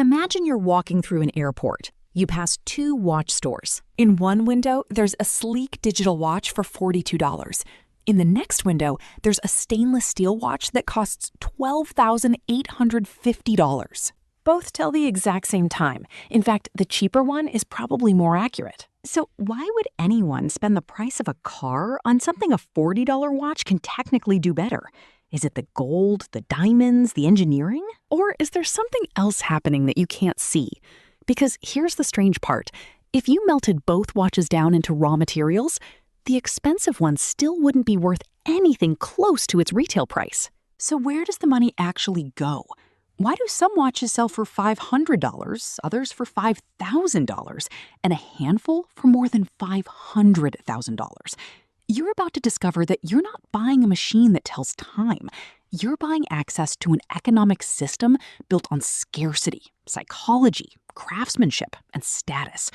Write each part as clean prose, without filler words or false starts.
Imagine you're walking through an airport. You pass two watch stores. In one window, there's a sleek digital watch for $42. In the next window, there's a stainless steel watch that costs $12,850. Both tell the exact same time. In fact, the cheaper one is probably more accurate. So why would anyone spend the price of a car on something a $40 watch can technically do better? Is it the gold, the diamonds, the engineering? Or is there something else happening that you can't see? Because here's the strange part. If you melted both watches down into raw materials, the expensive one still wouldn't be worth anything close to its retail price. So where does the money actually go? Why do some watches sell for $500, others for $5,000, and a handful for more than $500,000? You're about to discover that you're not buying a machine that tells time. You're buying access to an economic system built on scarcity, psychology, craftsmanship, and status.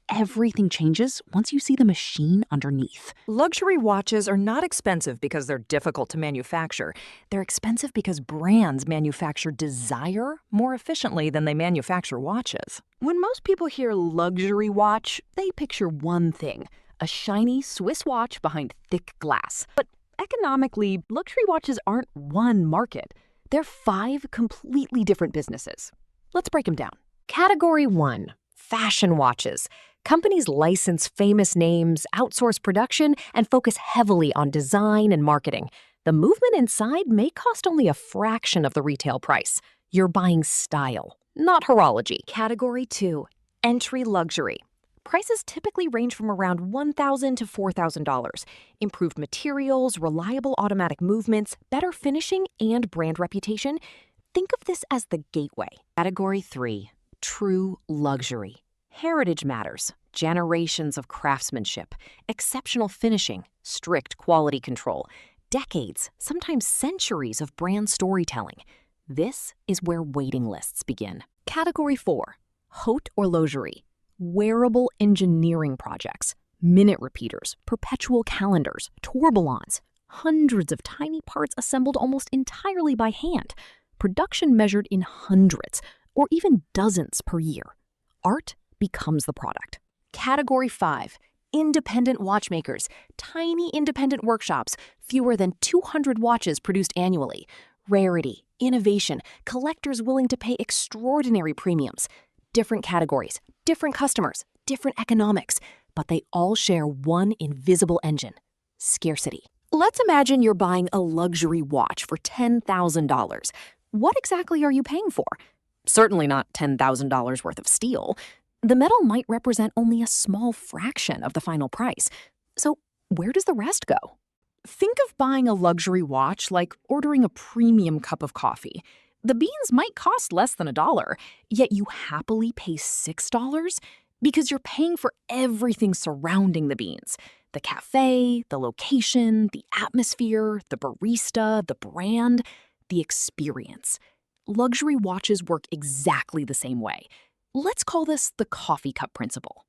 Everything changes once you see the machine underneath. Luxury watches are not expensive because they're difficult to manufacture. They're expensive because brands manufacture desire more efficiently than they manufacture watches. When most people hear luxury watch, they picture one thing: a shiny Swiss watch behind thick glass. But economically, luxury watches aren't one market. They're 5 completely different businesses. Let's break them down. Category 1, fashion watches. Companies license famous names, outsource production, and focus heavily on design and marketing. The movement inside may cost only a fraction of the retail price. You're buying style, not horology. Category 2, entry luxury. Prices typically range from around $1,000 to $4,000. Improved materials, reliable automatic movements, better finishing, and brand reputation. Think of this as the gateway. Category 3, true luxury. Heritage matters, generations of craftsmanship, exceptional finishing, strict quality control, decades, sometimes centuries of brand storytelling. This is where waiting lists begin. Category 4, haute horlogerie. Wearable engineering projects, minute repeaters, perpetual calendars, tourbillons, hundreds of tiny parts assembled almost entirely by hand, production measured in hundreds or even dozens per year. Art becomes the product. Category 5, independent watchmakers, tiny independent workshops, fewer than 200 watches produced annually. Rarity, innovation, collectors willing to pay extraordinary premiums. Different categories, different customers, different economics, but they all share one invisible engine: scarcity. Let's imagine you're buying a luxury watch for $10,000. What exactly are you paying for? Certainly not $10,000 worth of steel. The metal might represent only a small fraction of the final price. So where does the rest go? Think of buying a luxury watch like ordering a premium cup of coffee. The beans might cost less than $1, yet you happily pay $6 because you're paying for everything surrounding the beans. The cafe, the location, the atmosphere, the barista, the brand, the experience. Luxury watches work exactly the same way. Let's call this the coffee cup principle.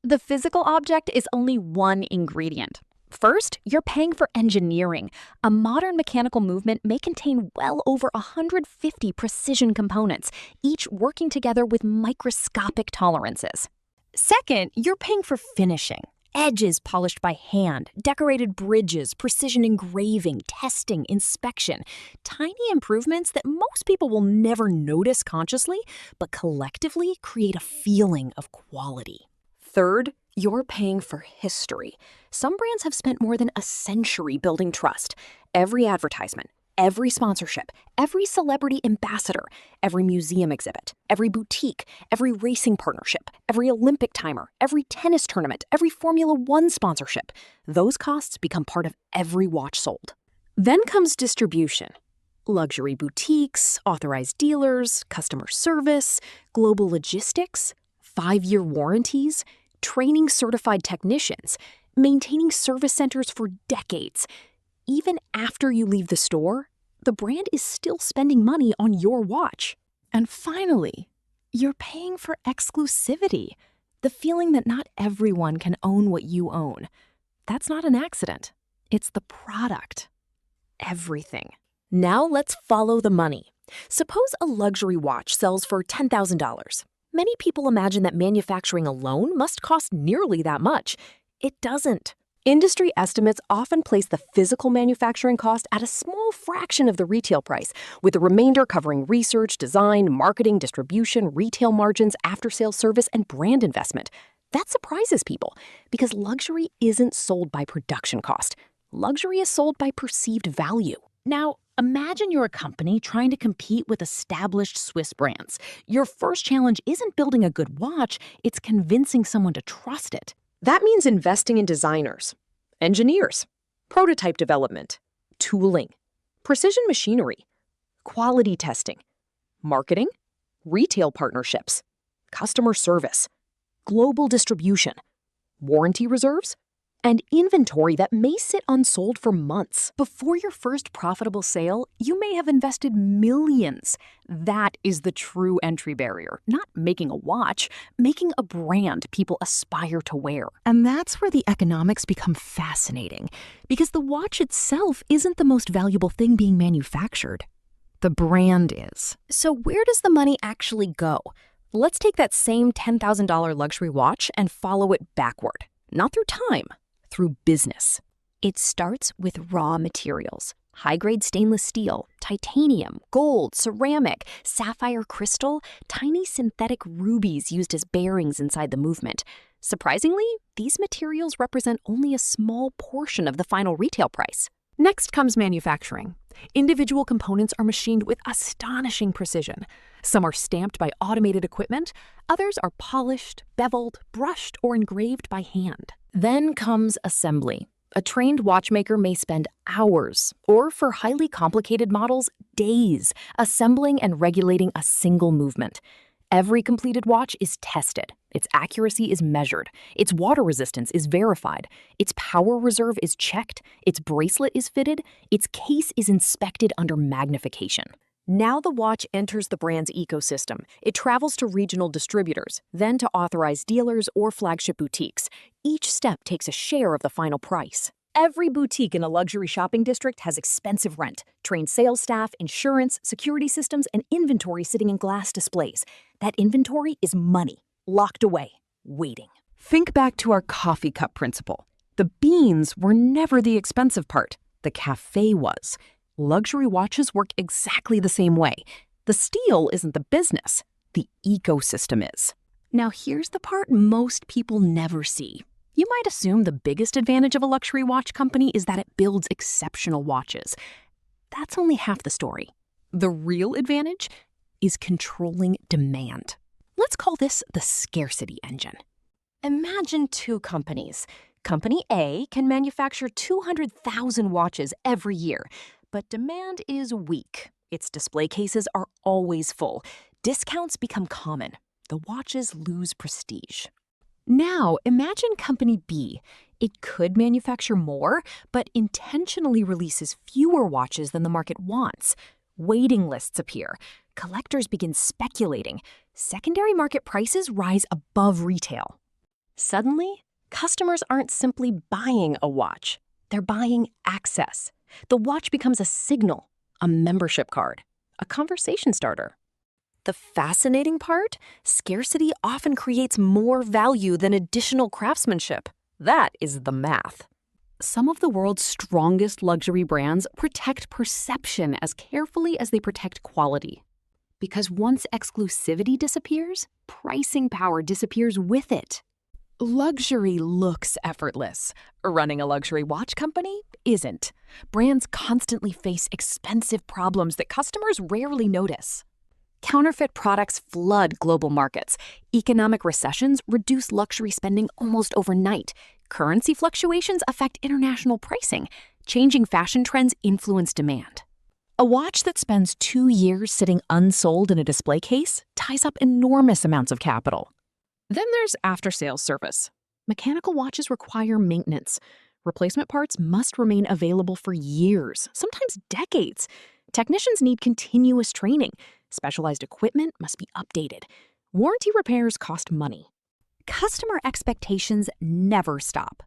The physical object is only one ingredient. First, you're paying for engineering. A modern mechanical movement may contain well over 150 precision components, each working together with microscopic tolerances. Second, you're paying for finishing. Edges polished by hand, decorated bridges, precision engraving, testing, inspection. Tiny improvements that most people will never notice consciously, but collectively create a feeling of quality. Third, you're paying for history. Some brands have spent more than a century building trust. Every advertisement, every sponsorship, every celebrity ambassador, every museum exhibit, every boutique, every racing partnership, every Olympic timer, every tennis tournament, every Formula One sponsorship. Those costs become part of every watch sold. Then comes distribution. Luxury boutiques, authorized dealers, customer service, global logistics, 5-year warranties, training certified technicians, maintaining service centers for decades. Even after you leave the store, the brand is still spending money on your watch. And finally, you're paying for exclusivity, the feeling that not everyone can own what you own. That's not an accident. It's the product. Everything. Now let's follow the money. Suppose a luxury watch sells for $10,000. Many people imagine that manufacturing alone must cost nearly that much. It doesn't. Industry estimates often place the physical manufacturing cost at a small fraction of the retail price, with the remainder covering research, design, marketing, distribution, retail margins, after-sales service, and brand investment. That surprises people because luxury isn't sold by production cost. Luxury is sold by perceived value. Now, imagine you're a company trying to compete with established Swiss brands. Your first challenge isn't building a good watch, it's convincing someone to trust it. That means investing in designers, engineers, prototype development, tooling, precision machinery, quality testing, marketing, retail partnerships, customer service, global distribution, warranty reserves, and inventory that may sit unsold for months. Before your first profitable sale, you may have invested millions. That is the true entry barrier. Not making a watch, making a brand people aspire to wear. And that's where the economics become fascinating, because the watch itself isn't the most valuable thing being manufactured. The brand is. So where does the money actually go? Let's take that same $10,000 luxury watch and follow it backward. Not through time, through business. It starts with raw materials. High-grade stainless steel, titanium, gold, ceramic, sapphire crystal, tiny synthetic rubies used as bearings inside the movement. Surprisingly, these materials represent only a small portion of the final retail price. Next comes manufacturing. Individual components are machined with astonishing precision. Some are stamped by automated equipment, others are polished, beveled, brushed, or engraved by hand. Then comes assembly. A trained watchmaker may spend hours, or for highly complicated models, days, assembling and regulating a single movement. Every completed watch is tested. Its accuracy is measured. Its water resistance is verified. Its power reserve is checked. Its bracelet is fitted. Its case is inspected under magnification. Now the watch enters the brand's ecosystem. It travels to regional distributors, then to authorized dealers or flagship boutiques. Each step takes a share of the final price. Every boutique in a luxury shopping district has expensive rent, trained sales staff, insurance, security systems, and inventory sitting in glass displays. That inventory is money, locked away, waiting. Think back to our coffee cup principle. The beans were never the expensive part. The cafe was. Luxury watches work exactly the same way. The steel isn't the business. The ecosystem is. Now here's the part most people never see. You might assume the biggest advantage of a luxury watch company is that it builds exceptional watches. That's only half the story. The real advantage is controlling demand. Let's call this the scarcity engine. Imagine two companies. Company A can manufacture 200,000 watches every year, but demand is weak. Its display cases are always full. Discounts become common. The watches lose prestige. Now, imagine Company B. It could manufacture more, but intentionally releases fewer watches than the market wants. Waiting lists appear. Collectors begin speculating. Secondary market prices rise above retail. Suddenly, customers aren't simply buying a watch. They're buying access. The watch becomes a signal, a membership card, a conversation starter. The fascinating part? Scarcity often creates more value than additional craftsmanship. That is the math. Some of the world's strongest luxury brands protect perception as carefully as they protect quality. Because once exclusivity disappears, pricing power disappears with it. Luxury looks effortless. Running a luxury watch company isn't. Brands constantly face expensive problems that customers rarely notice. Counterfeit products flood global markets. Economic recessions reduce luxury spending almost overnight. Currency fluctuations affect international pricing. Changing fashion trends influence demand. A watch that spends 2 years sitting unsold in a display case ties up enormous amounts of capital. Then there's after-sales service. Mechanical watches require maintenance. Replacement parts must remain available for years, sometimes decades. Technicians need continuous training. Specialized equipment must be updated. Warranty repairs cost money. Customer expectations never stop.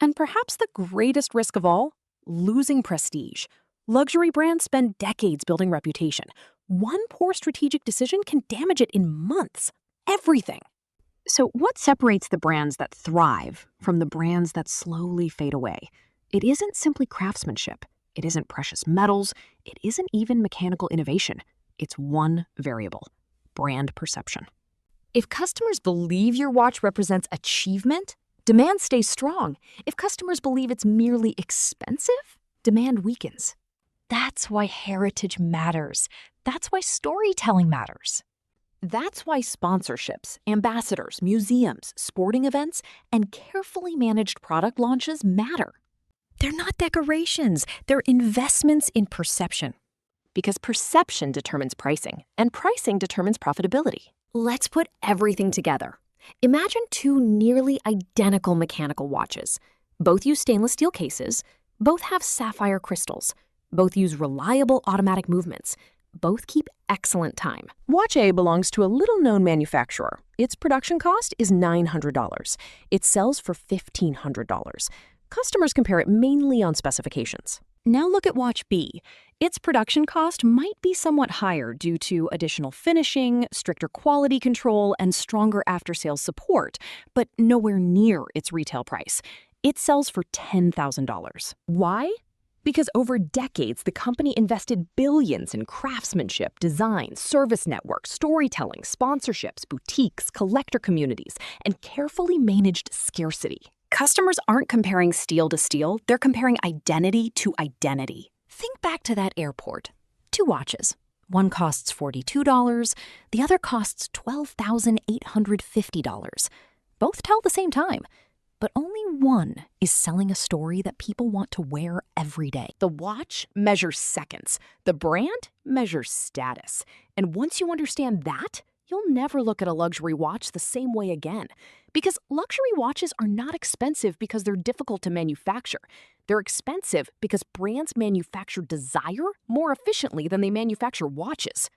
And perhaps the greatest risk of all, losing prestige. Luxury brands spend decades building reputation. One poor strategic decision can damage it in months. Everything. So, what separates the brands that thrive from the brands that slowly fade away? It isn't simply craftsmanship. It isn't precious metals. It isn't even mechanical innovation. It's one variable: brand perception. If customers believe your watch represents achievement, demand stays strong. If customers believe it's merely expensive, demand weakens. That's why heritage matters. That's why storytelling matters. That's why sponsorships, ambassadors, museums, sporting events, and carefully managed product launches matter. They're not decorations, they're investments in perception. Because perception determines pricing, and pricing determines profitability. Let's put everything together. Imagine two nearly identical mechanical watches. Both use stainless steel cases, both have sapphire crystals, both use reliable automatic movements, both keep excellent time. Watch A belongs to a little-known manufacturer. Its production cost is $900. It sells for $1,500. Customers compare it mainly on specifications. Now look at watch B. Its production cost might be somewhat higher due to additional finishing, stricter quality control, and stronger after-sales support, but nowhere near its retail price. It sells for $10,000. Why? Because over decades, the company invested billions in craftsmanship, design, service networks, storytelling, sponsorships, boutiques, collector communities, and carefully managed scarcity. Customers aren't comparing steel to steel, they're comparing identity to identity. Think back to that airport. Two watches. One costs $42, the other costs $12,850. Both tell the same time, but only one is selling a story that people want to wear every day. The watch measures seconds. The brand measures status. And once you understand that, you'll never look at a luxury watch the same way again. Because luxury watches are not expensive because they're difficult to manufacture. They're expensive because brands manufacture desire more efficiently than they manufacture watches.